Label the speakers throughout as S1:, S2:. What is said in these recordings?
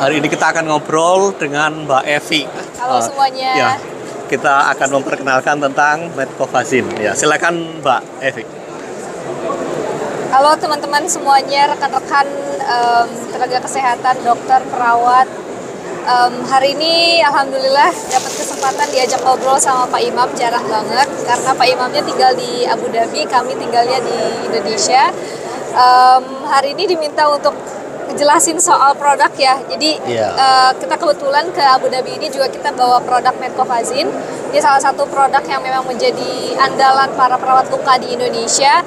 S1: Hari ini kita akan ngobrol dengan Mbak Evi.
S2: Halo semuanya.
S1: Ya, kita akan memperkenalkan tentang Medcovazin. Ya, silakan Mbak Evi.
S2: Halo teman-teman semuanya, rekan-rekan tenaga kesehatan, dokter, perawat. Hari ini alhamdulillah dapat kesempatan diajak ngobrol sama Pak Imam, jarang banget karena Pak Imamnya tinggal di Abu Dhabi, kami tinggalnya di Indonesia. Hari ini diminta untuk jelasin soal produk ya. Jadi kita kebetulan ke Abu Dhabi ini juga kita bawa produk Medcovazin. Ini salah satu produk yang memang menjadi andalan para perawat luka di Indonesia.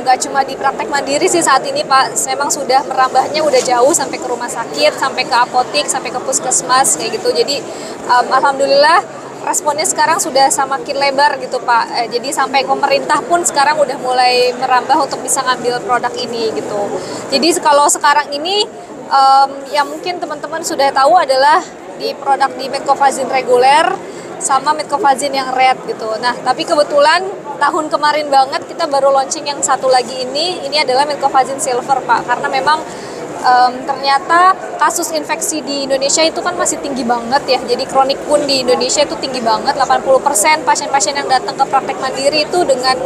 S2: Nggak cuma di praktek mandiri sih saat ini Pak, memang sudah merambahnya udah jauh sampai ke rumah sakit, sampai ke apotik, sampai ke puskesmas kayak gitu. Jadi alhamdulillah responnya sekarang sudah semakin lebar gitu Pak. Jadi sampai pemerintah pun sekarang udah mulai merambah untuk bisa ngambil produk ini gitu. Jadi kalau sekarang ini yang mungkin teman-teman sudah tahu adalah di produk di Medcovazin reguler sama Medcovazin yang red gitu. Nah, tapi kebetulan tahun kemarin banget kita baru launching yang satu lagi ini adalah Medcovazin silver Pak, karena memang ternyata kasus infeksi di Indonesia itu kan masih tinggi banget ya. Jadi kronik pun di Indonesia itu tinggi banget, 80% pasien-pasien yang datang ke praktek mandiri itu dengan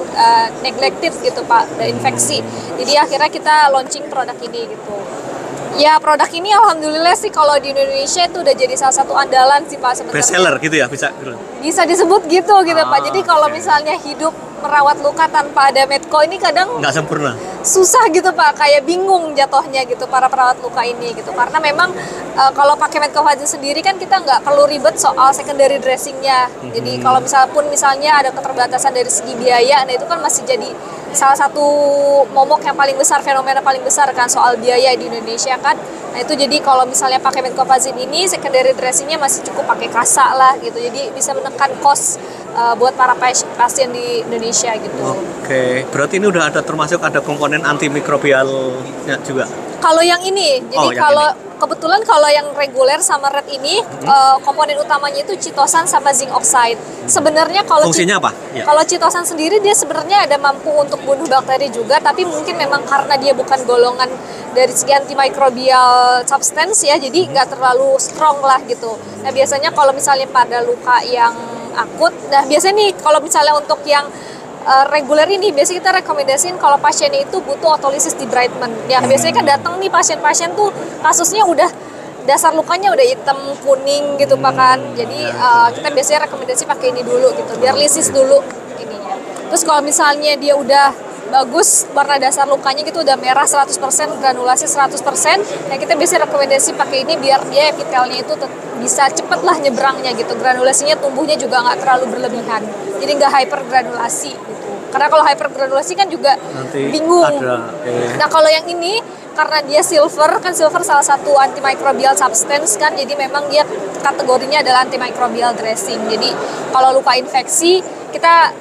S2: neglected gitu Pak, ada infeksi. Jadi akhirnya kita launching produk ini gitu. Ya, produk ini alhamdulillah sih kalau di Indonesia itu udah jadi salah satu andalan sih Pak sebenarnya.
S1: Best seller gitu ya, bisa
S2: Disebut gitu Pak. Jadi kalau misalnya hidup merawat luka tanpa ada Medco ini kadang
S1: nggak sempurna,
S2: susah gitu Pak, kayak bingung jatuhnya gitu para perawat luka ini gitu. Karena memang kalau pakai Medcovazin sendiri kan kita nggak perlu ribet soal secondary dressingnya. Jadi kalau misalnya ada keterbatasan dari segi biaya, nah itu kan masih jadi salah satu momok yang paling besar, fenomena paling besar kan soal biaya di Indonesia kan. Nah itu jadi kalau misalnya pakai Medcovazin ini secondary dressingnya masih cukup pakai kasa lah gitu. Jadi bisa menekan cost buat para pasien di Indonesia gitu.
S1: Oke, berarti ini udah termasuk ada komponen antimikrobialnya juga.
S2: Kalau yang ini, jadi kebetulan kalau yang reguler sama red ini komponen utamanya itu chitosan sama zinc oxide. Sebenarnya kalau
S1: fungsinya apa? Ya.
S2: Kalau chitosan sendiri dia sebenarnya ada mampu untuk bunuh bakteri juga, tapi mungkin memang karena dia bukan golongan dari segi antimikrobial substance ya, jadi nggak terlalu strong lah gitu. Nah biasanya kalau misalnya pada luka yang akut, nah biasanya nih kalau misalnya untuk yang reguler ini biasanya kita rekomendasiin kalau pasiennya itu butuh otolisis debridement. Ya biasanya kan datang nih pasien-pasien tuh kasusnya udah dasar lukanya udah hitam kuning gitu Pak kan. Jadi kita biasanya rekomendasi pakai ini dulu gitu, biar lisis dulu ininya. Terus kalau misalnya dia udah bagus warna dasar lukanya gitu udah merah 100%, granulasi 100%, ya kita biasanya rekomendasi pakai ini biar dia epitelnya itu bisa cepet lah nyebrangnya gitu. Granulasinya tumbuhnya juga nggak terlalu berlebihan. Jadi nggak hypergranulasi gitu. Karena kalau hypergranulasi kan juga nanti bingung. Nah kalau yang ini karena dia silver, kan silver salah satu antimicrobial substance kan, jadi memang dia kategorinya adalah antimicrobial dressing. Jadi kalau luka infeksi kita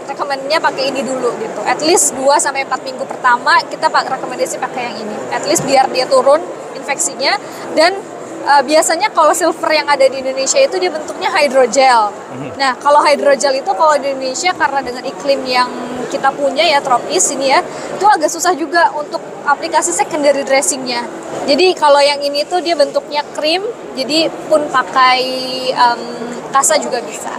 S2: rekomendasinya pakai ini dulu gitu. At least 2-4 minggu pertama kita rekomendasi pakai yang ini. At least biar dia turun infeksinya. Dan biasanya kalau silver yang ada di Indonesia itu dia bentuknya hydrogel. Nah kalau hydrogel itu kalau di Indonesia karena dengan iklim yang kita punya ya tropis ini ya, itu agak susah juga untuk aplikasi secondary dressingnya. Jadi kalau yang ini tuh dia bentuknya krim, jadi pun pakai kasa juga bisa.